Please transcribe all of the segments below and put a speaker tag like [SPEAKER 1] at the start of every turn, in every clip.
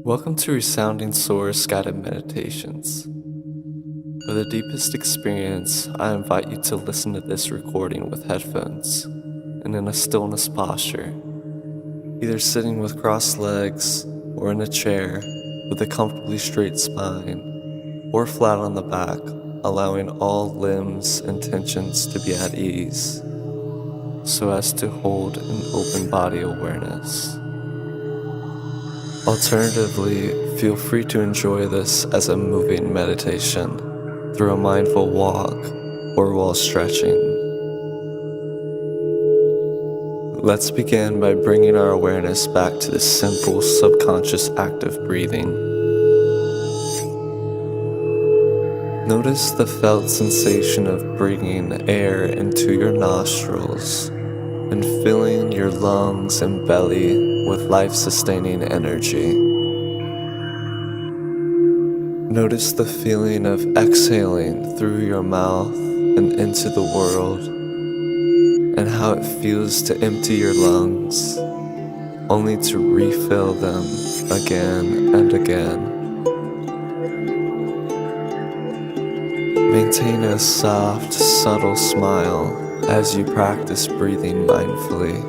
[SPEAKER 1] Welcome to Resounding Source Guided Meditations. For the deepest experience, I invite you to listen to this recording with headphones and in a stillness posture, either sitting with crossed legs or in a chair with a comfortably straight spine or flat on the back, allowing all limbs and tensions to be at ease so as to hold an open body awareness. Alternatively, feel free to enjoy this as a moving meditation through a mindful walk or while stretching. Let's begin by bringing our awareness back to the simple subconscious act of breathing. Notice the felt sensation of bringing air into your nostrils and filling your lungs and belly with life-sustaining energy. Notice the feeling of exhaling through your mouth and into the world, and how it feels to empty your lungs, only to refill them again and again. Maintain a soft, subtle smile as you practice breathing mindfully.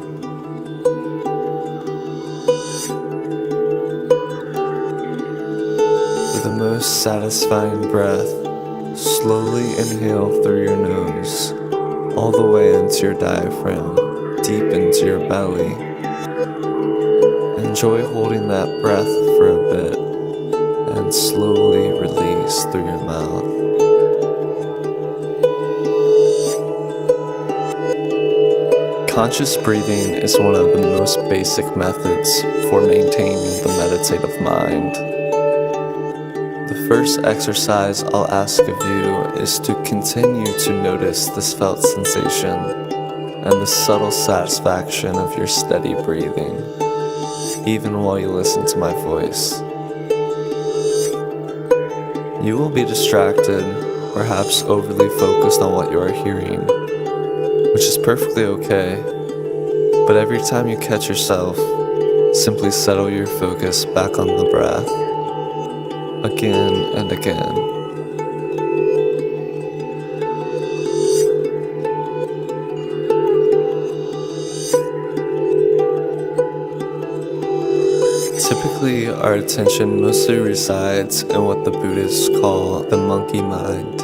[SPEAKER 1] For the most satisfying breath, slowly inhale through your nose, all the way into your diaphragm, deep into your belly. Enjoy holding that breath for a bit, and slowly release through your mouth. Conscious breathing is one of the most basic methods for maintaining the meditative mind. The first exercise I'll ask of you is to continue to notice this felt sensation and the subtle satisfaction of your steady breathing, even while you listen to my voice. You will be distracted, perhaps overly focused on what you are hearing, which is perfectly okay, but every time you catch yourself, simply settle your focus back on the breath, again and again. Typically, our attention mostly resides in what the Buddhists call the monkey mind,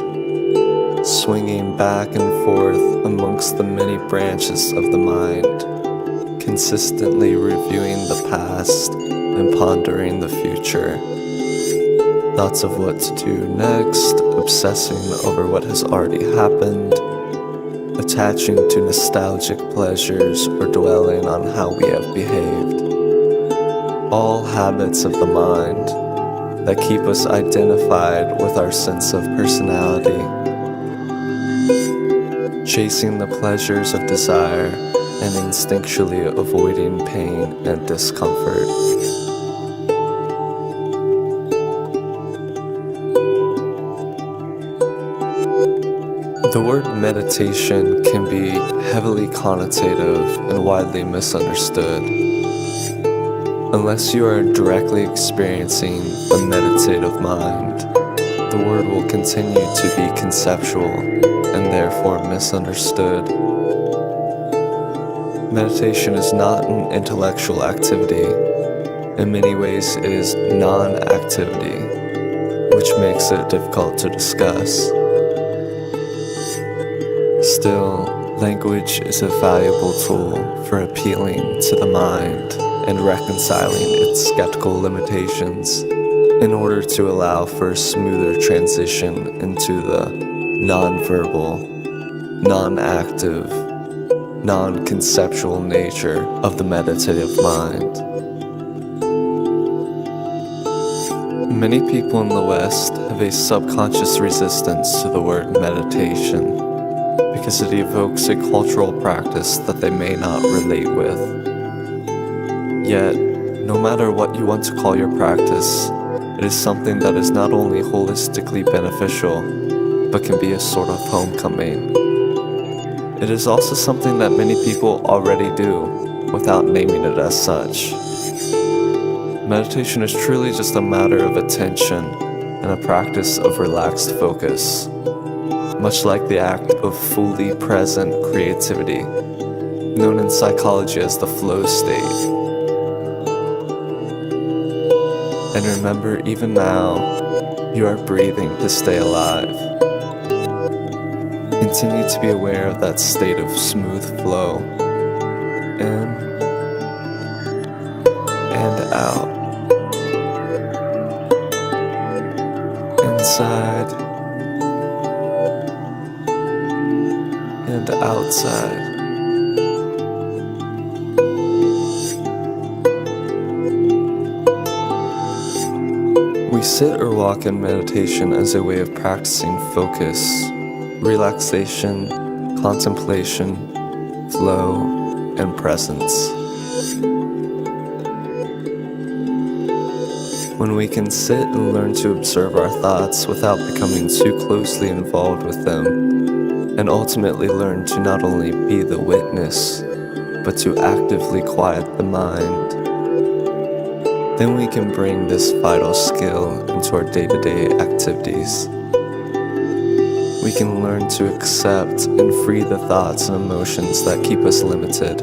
[SPEAKER 1] swinging back and forth amongst the many branches of the mind, consistently reviewing the past and pondering the future. Thoughts of what to do next, obsessing over what has already happened, attaching to nostalgic pleasures or dwelling on how we have behaved. All habits of the mind that keep us identified with our sense of personality, chasing the pleasures of desire and instinctually avoiding pain and discomfort. The word meditation can be heavily connotative and widely misunderstood. Unless you are directly experiencing a meditative mind, the word will continue to be conceptual and therefore misunderstood. Meditation is not an intellectual activity. In many ways, it is non-activity, which makes it difficult to discuss. Still, language is a valuable tool for appealing to the mind and reconciling its skeptical limitations in order to allow for a smoother transition into the non-verbal, non-active, non-conceptual nature of the meditative mind. Many people in the West have a subconscious resistance to the word meditation because it evokes a cultural practice that they may not relate with. Yet, no matter what you want to call your practice, it is something that is not only holistically beneficial, but can be a sort of homecoming. It is also something that many people already do without naming it as such. Meditation is truly just a matter of attention and a practice of relaxed focus, much like the act of fully present creativity, known in psychology as the flow state. And remember, even now, you are breathing to stay alive. Continue to be aware of that state of smooth flow, in and out, inside and outside. We sit or walk in meditation as a way of practicing focus, relaxation, contemplation, flow, and presence. When we can sit and learn to observe our thoughts without becoming too closely involved with them, and ultimately learn to not only be the witness, but to actively quiet the mind, then we can bring this vital skill into our day-to-day activities. We can learn to accept and free the thoughts and emotions that keep us limited.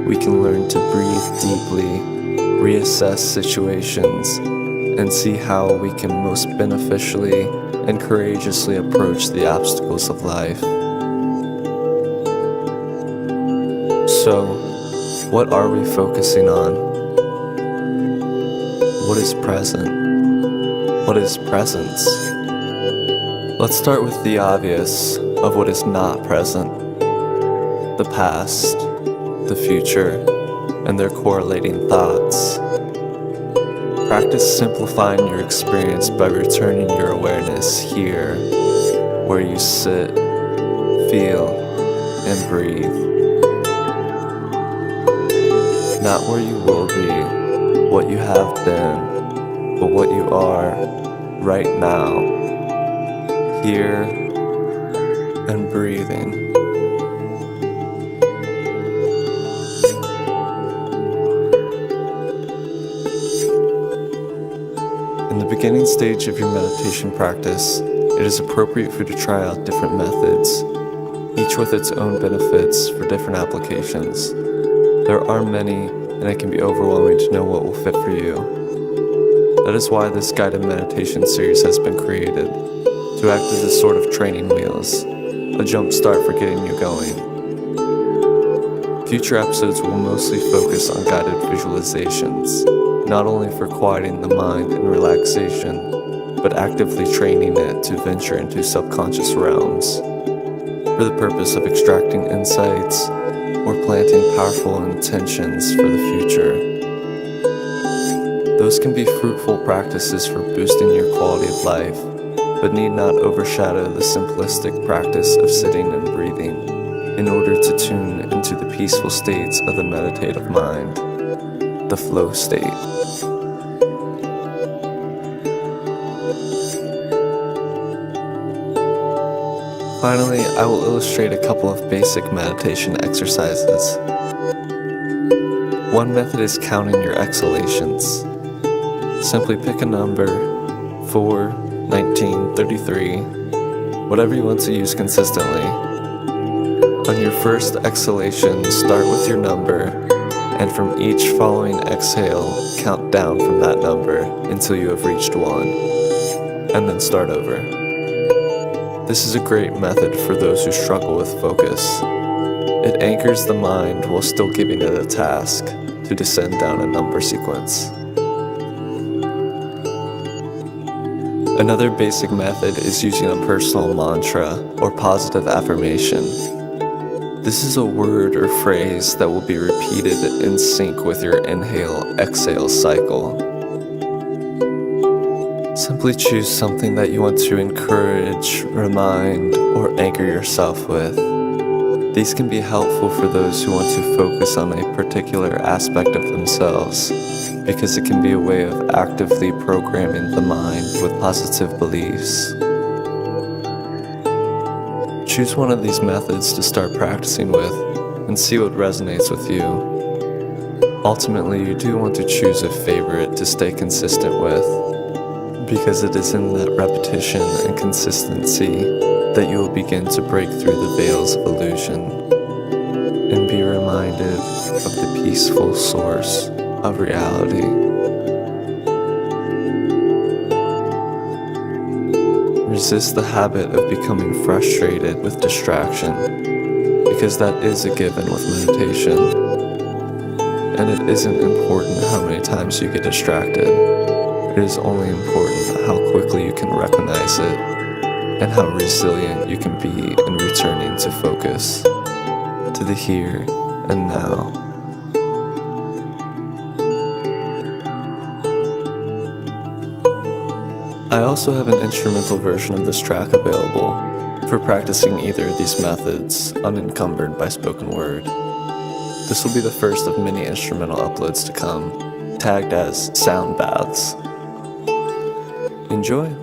[SPEAKER 1] We can learn to breathe deeply, reassess situations, and see how we can most beneficially and courageously approach the obstacles of life. So, what are we focusing on? What is present? What is presence? Let's start with the obvious of what is not present: the past, the future, and their correlating thoughts. Practice simplifying your experience by returning your awareness here, where you sit, feel, and breathe. Not where you will be, what you have been, but what you are right now, here and breathing. In the beginning stage of your meditation practice, it is appropriate for you to try out different methods, each with its own benefits for different applications. There are many, and it can be overwhelming to know what will fit for you. That is why this guided meditation series has been created, to act as a sort of training wheels, a jump start for getting you going. Future episodes will mostly focus on guided visualizations, not only for quieting the mind and relaxation, but actively training it to venture into subconscious realms, for the purpose of extracting insights or planting powerful intentions for the future. Those can be fruitful practices for boosting your quality of life, but need not overshadow the simplistic practice of sitting and breathing in order to tune into the peaceful states of the meditative mind, the flow state. Finally, I will illustrate a couple of basic meditation exercises. One method is counting your exhalations. Simply pick a number, 4, 19, 33, whatever you want to use consistently. On your first exhalation, start with your number, and from each following exhale, count down from that number until you have reached 1, and then start over. This is a great method for those who struggle with focus. It anchors the mind while still giving it a task to descend down a number sequence. Another basic method is using a personal mantra or positive affirmation. This is a word or phrase that will be repeated in sync with your inhale-exhale cycle. Simply choose something that you want to encourage, remind, or anchor yourself with. These can be helpful for those who want to focus on a particular aspect of themselves, because it can be a way of actively programming the mind with positive beliefs. Choose one of these methods to start practicing with and see what resonates with you. Ultimately, you do want to choose a favorite to stay consistent with, because it is in that repetition and consistency that you will begin to break through the veils of illusion and be reminded of the peaceful source of reality. Resist the habit of becoming frustrated with distraction, because that is a given with meditation. And it isn't important how many times you get distracted. It is only important how quickly you can recognize it and how resilient you can be in returning to focus, to the here and now. I also have an instrumental version of this track available for practicing either of these methods unencumbered by spoken word. This will be the first of many instrumental uploads to come, tagged as sound baths. Enjoy!